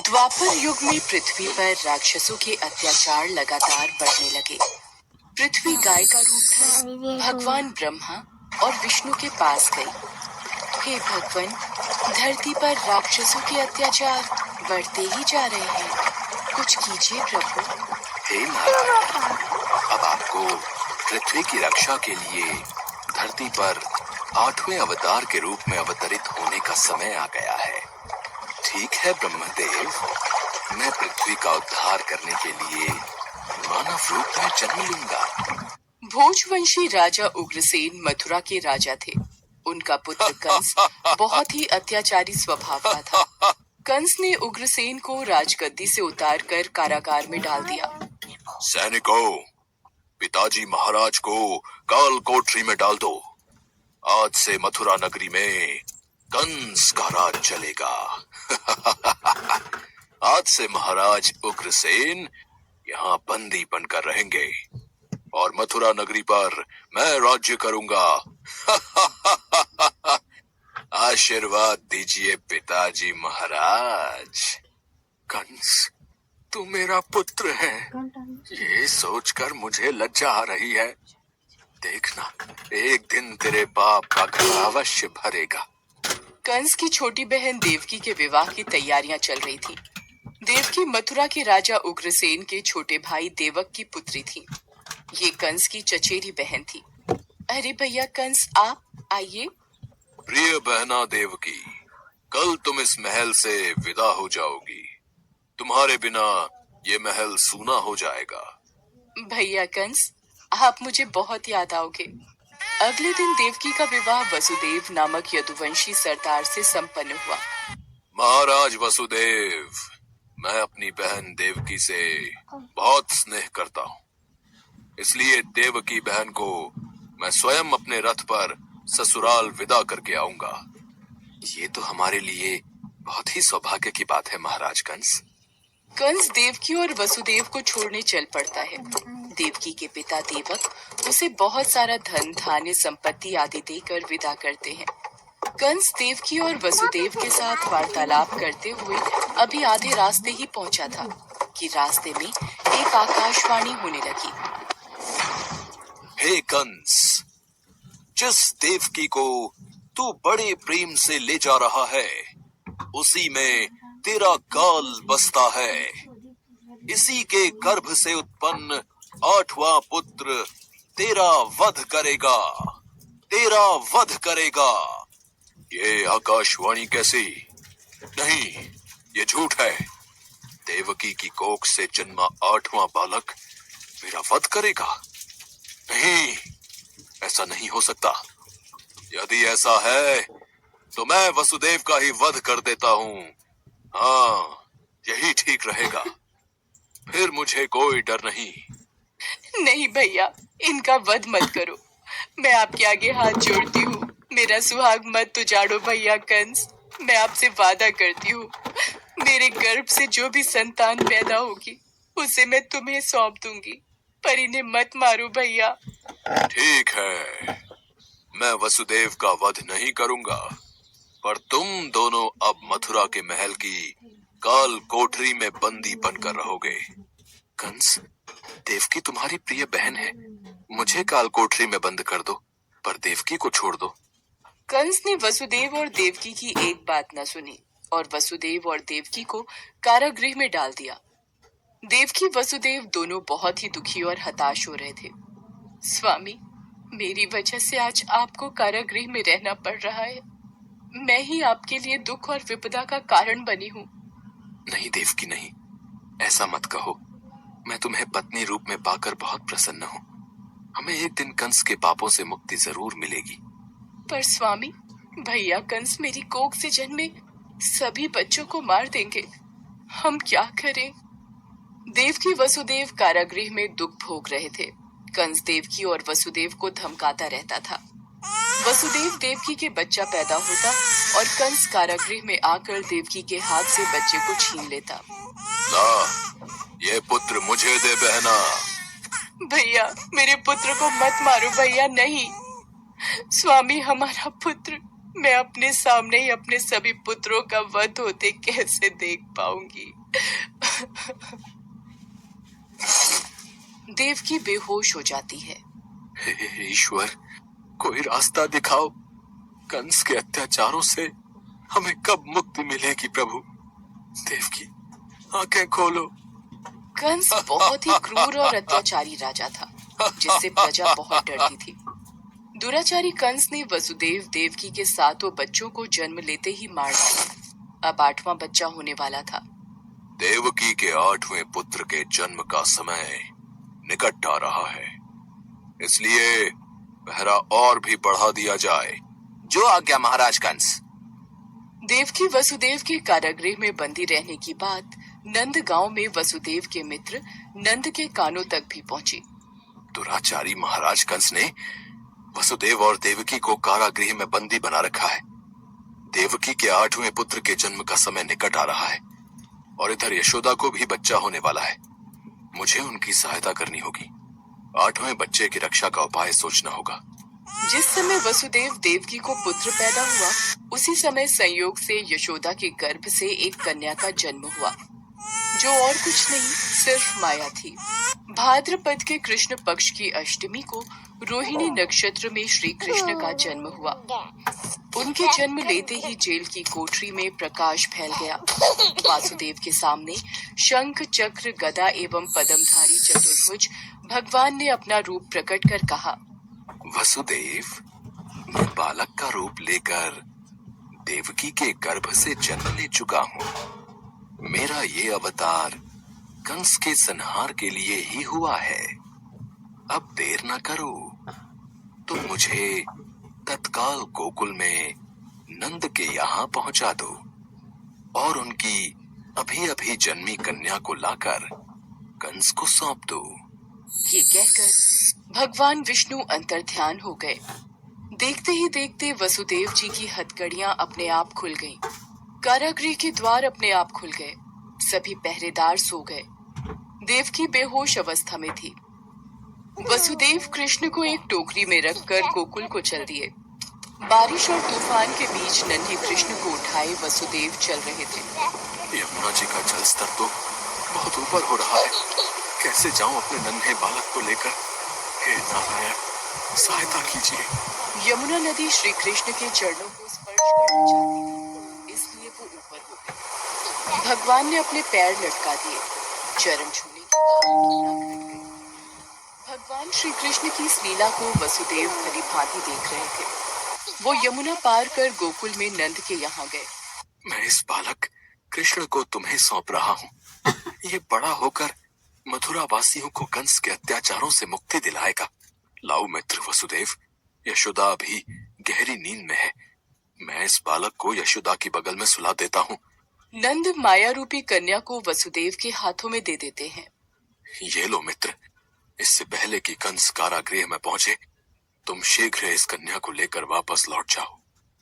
द्वापर युग में पृथ्वी पर राक्षसों के अत्याचार लगातार बढ़ने लगे। पृथ्वी गाय का रूप धर भगवान ब्रह्मा और विष्णु के पास गई। हे भगवान, धरती पर राक्षसों के अत्याचार बढ़ते ही जा रहे हैं, कुछ कीजिए प्रभु। हे नारायण, अब आपको पृथ्वी की रक्षा के लिए धरती पर 8वें अवतार के रूप में अवतरित होने का समय आ गया है। ठीक है ब्रह्मदेव, मैं पृथ्वी का उद्धार करने के लिए मानव रूप में जन्म लूंगा। भोजवंशी राजा उग्रसेन मथुरा के राजा थे। उनका पुत्र कंस बहुत ही अत्याचारी स्वभाव का था। कंस ने उग्रसेन को राजगद्दी से उतारकर कारागार में डाल दिया। सैनिकों, पिताजी महाराज को काल कोठरी में डाल दो। आज से मथुरा नगरी में कंस का राज चलेगा। आज से महाराज उग्रसेन यहाँ बंदी बनकर रहेंगे और मथुरा नगरी पर मैं राज्य करूंगा। आशीर्वाद दीजिए पिताजी महाराज। कंस, तू मेरा पुत्र है, ये सोचकर मुझे लज्जा आ रही है। देखना, एक दिन तेरे बाप का घर अवश्य भरेगा। कंस की छोटी बहन देवकी के विवाह की तैयारियां चल रही थी। देवकी मथुरा के राजा उग्रसेन के छोटे भाई देवक की पुत्री थी। ये कंस की चचेरी बहन थी। अरे भैया कंस, आप आइए। प्रिय बहना देवकी, कल तुम इस महल से विदा हो जाओगी। तुम्हारे बिना ये महल सूना हो जाएगा। भैया कंस, आप मुझे बहुत याद आओगे। अगले दिन देवकी का विवाह वसुदेव नामक यदुवंशी सरदार से संपन्न हुआ। महाराज वसुदेव, मैं अपनी बहन देवकी से बहुत स्नेह करता हूँ, इसलिए देवकी बहन को मैं स्वयं अपने रथ पर ससुराल विदा करके आऊंगा। ये तो हमारे लिए बहुत ही सौभाग्य की बात है महाराज कंस। कंस देवकी और वसुदेव को छोड़ने चल पड़ता है। देवकी के पिता देवक उसे बहुत सारा धन धान्य संपत्ति आदि देकर विदा करते हैं। कंस देवकी और वसुदेव के साथ वार्तालाप करते हुए अभी आधे रास्ते ही पहुंचा था कि रास्ते में एक आकाशवाणी होने लगी। हे कंस, जिस देवकी को तू बड़े प्रेम से ले जा रहा है, उसी में तेरा काल बसता है। इसी के गर्भ से उत्पन्न 8वां पुत्र तेरा वध करेगा, तेरा वध करेगा। ये आकाशवाणी कैसी? नहीं, ये झूठ है। देवकी की कोख से जन्मा 8वां बालक मेरा वध करेगा? नहीं, ऐसा नहीं हो सकता। यदि ऐसा है तो मैं वसुदेव का ही वध कर देता हूँ। हाँ, यही ठीक रहेगा। फिर मुझे कोई डर नहीं। नहीं भैया, इनका वध मत करो। मैं आपके आगे हाथ जोड़ती हूँ। मेरा सुहाग मत उजाड़ो भैया कंस। मैं आपसे वादा करती हूँ, मेरे गर्भ से जो भी संतान पैदा होगी उसे मैं तुम्हें सौंप दूंगी, पर इन्हें मत मारो भैया। ठीक है, मैं वसुदेव का वध नहीं करूंगा, पर तुम दोनों अब मथुरा के महल की काल कोठरी में बंदी बनकर रहोगे। कंस, देवकी तुम्हारी प्रिय बहन है, मुझे काल कोठरी में बंद कर दो, पर देवकी को छोड़ दो। कंस ने वसुदेव और देवकी की एक बात न सुनी और वसुदेव और देवकी को कारागृह में डाल दिया। देवकी वसुदेव दोनों बहुत ही दुखी और हताश हो रहे थे। स्वामी, मेरी वजह से आज आपको कारागृह में रहना पड़ रहा है। मैं ही आपके लिए दुख और विपदा का कारण बनी हूँ। नहीं देवकी, नहीं, ऐसा मत कहो। मैं तुम्हें पत्नी रूप में पाकर बहुत प्रसन्न हूँ। हमें एक दिन कंस के पापों से मुक्ति जरूर मिलेगी। पर स्वामी, भैया कंस मेरी कोख से जन्मे सभी बच्चों को मार देंगे। हम क्या करें? देवकी वसुदेव कारागृह में दुख भोग रहे थे। कंस देवकी और वसुदेव को धमकाता रहता था। वसुदेव देवकी के बच्चा पैदा होता और कंस कारागृह में आकर देवकी के हाथ से बच्चे को छीन लेता। ये पुत्र मुझे दे बहना। भैया, मेरे पुत्र को मत मारो भैया। नहीं स्वामी, हमारा पुत्र मैं अपने सामने ही अपने सभी पुत्रों का वध होते कैसे देख पाऊंगी। देवकी बेहोश हो जाती है। हे ईश्वर, कोई रास्ता दिखाओ। कंस के अत्याचारों से हमें कब मुक्ति मिलेगी प्रभु। देवकी, आंखें खोलो। कंस बहुत ही क्रूर और अत्याचारी राजा था, जिससे प्रजा बहुत डरती थी। दुराचारी कंस ने वसुदेव देवकी के 7 बच्चों को जन्म लेते ही मार दिया। अब 8वां बच्चा होने वाला था। देवकी के 8वें पुत्र के जन्म का समय निकट आ रहा है, इसलिए पहरा और भी बढ़ा दिया जाए। जो आज्ञा महाराज कंस। देवकी वसुदेव के कारागृह में बंदी रहने की बात नंद गांव में वसुदेव के मित्र नंद के कानों तक भी पहुंची। दुराचारी महाराज कंस ने वसुदेव और देवकी को कारागृह में बंदी बना रखा है। देवकी के 8वें पुत्र के जन्म का समय निकट आ रहा है और इधर यशोदा को भी बच्चा होने वाला है। मुझे उनकी सहायता करनी होगी। 8वें बच्चे की रक्षा का उपाय सोचना होगा। जिस समय वसुदेव देवकी को पुत्र पैदा हुआ, उसी समय संयोग से यशोदा के गर्भ से एक कन्या का जन्म हुआ, जो और कुछ नहीं सिर्फ माया थी। भाद्रपद के कृष्ण पक्ष की अष्टमी को रोहिणी नक्षत्र में श्री कृष्ण का जन्म हुआ। उनके जन्म लेते ही जेल की कोठरी में प्रकाश फैल गया। वासुदेव के सामने शंख चक्र गदा एवं पद्मधारी चतुर्भुज भगवान ने अपना रूप प्रकट कर कहा, वसुदेव, मैं बालक का रूप लेकर देवकी के गर्भ से जन्म ले चुका हूँ। मेरा ये अवतार कंस के संहार के लिए ही हुआ है। अब देर न करो, तुम मुझे तत्काल गोकुल में नंद के यहाँ पहुंचा दो और उनकी अभी अभी जन्मी कन्या को लाकर कंस को सौंप दो। ये कहकर भगवान विष्णु अंतर्ध्यान हो गए। देखते ही देखते वसुदेव जी की हथकड़ियां अपने आप खुल गईं। कारागृह के द्वार अपने आप खुल गए। सभी पहरेदार सो गए। देवकी बेहोश अवस्था में थी। वसुदेव कृष्ण को एक टोकरी में रखकर गोकुल को चल दिए। बारिश और तूफान के बीच नन्हे कृष्ण को उठाए वसुदेव चल रहे थे। यमुना जी का जल स्तर तो बहुत ऊपर हो रहा है। कैसे जाऊं अपने नन्हे बालक को लेकर? हे नारायण, सहायता कीजिए। यमुना नदी श्री कृष्ण के चरणों को स्पर्श करना चाहती थी, इसलिए वो ऊपर हो गई। भगवान ने अपने पैर लटका दिए। चरण छूने के बाद यमुना घट गई। भगवान श्री कृष्ण की इस लीला को वसुदेव भली भांति देख रहे थे। वो यमुना पार कर गोकुल में नंद के यहाँ गए। मैं इस बालक कृष्ण को तुम्हें सौंप रहा हूँ। ये बड़ा होकर मथुरा वासियों को कंस के अत्याचारों से मुक्ति दिलाएगा। लाओ मित्र वसुदेव, यशोदा अभी गहरी नींद में है। मैं इस बालक को यशोदा की बगल में सुला देता हूँ। नंद माया रूपी कन्या को वसुदेव के हाथों में दे देते हैं। ये लो मित्र, इससे पहले कि कंस कारागृह में पहुंचे, तुम शीघ्र इस कन्या को लेकर वापस लौट जाओ।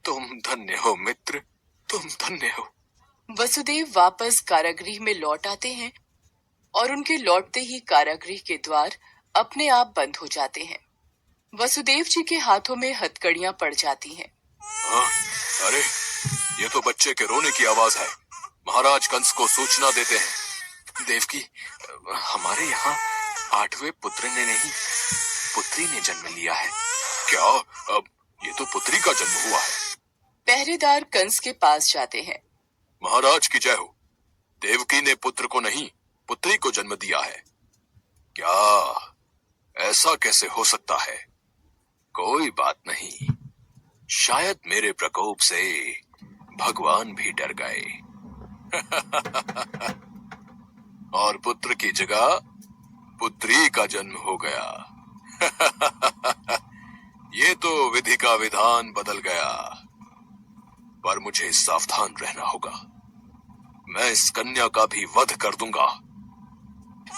तुम धन्य हो मित्र, तुम धन्य हो। वसुदेव वापस कारागृह में लौट आते हैं और उनके लौटते ही कारागृह के द्वार अपने आप बंद हो जाते हैं। वसुदेव जी के हाथों में हथकड़ियां पड़ जाती हैं। हाँ, अरे ये तो बच्चे के रोने की आवाज है। महाराज कंस को सूचना देते हैं। देवकी, हमारे यहाँ 8वें पुत्र ने नहीं, पुत्री ने जन्म लिया है। क्या? अब ये तो पुत्री का जन्म हुआ है। पहरेदार कंस के पास जाते हैं। महाराज की जय हो। देवकी ने पुत्र को नहीं, पुत्री को जन्म दिया है। क्या? ऐसा कैसे हो सकता है? कोई बात नहीं, शायद मेरे प्रकोप से भगवान भी डर गए। और पुत्र की जगह पुत्री का जन्म हो गया। ये तो विधि का विधान बदल गया, पर मुझे सावधान रहना होगा। मैं इस कन्या का भी वध कर दूंगा।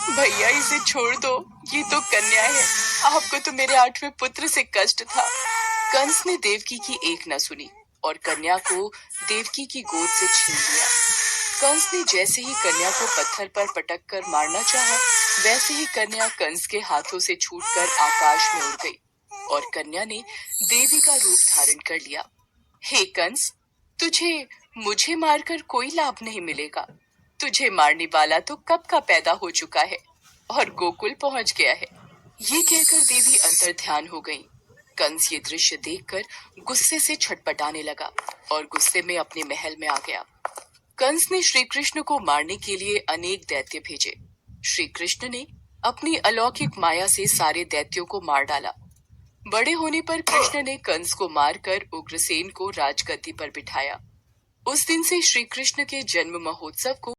भैया इसे छोड़ दो, ये तो कन्या है। आपको तो मेरे 8वें पुत्र से कष्ट था। कंस ने देवकी की एक न सुनी और कन्या को देवकी की गोद से छीन लिया। कंस ने जैसे ही कन्या को पत्थर पर पटक कर मारना चाहा, वैसे ही कन्या कंस के हाथों से छूटकर आकाश में उड़ गई और कन्या ने देवी का रूप धारण कर लिया। हे कंस, तुझे मुझे मारकर कोई लाभ नहीं मिलेगा। तुझे मारने वाला तो कब का पैदा हो चुका है और गोकुल पहुंच गया है। ये कहकर देवी अंतर्ध्यान हो गईं। कंस ये दृश्य देखकर गुस्से से छटपटाने लगा और गुस्से में अपने महल में आ गया। कंस ने श्री कृष्ण को मारने के लिए अनेक दैत्य भेजे। श्री कृष्ण ने अपनी अलौकिक माया से सारे दैत्यों को मार डाला। बड़े होने पर कृष्ण ने कंस को मारकर उग्रसेन को राजगद्दी पर बिठाया। उस दिन से श्री कृष्ण के जन्म महोत्सव को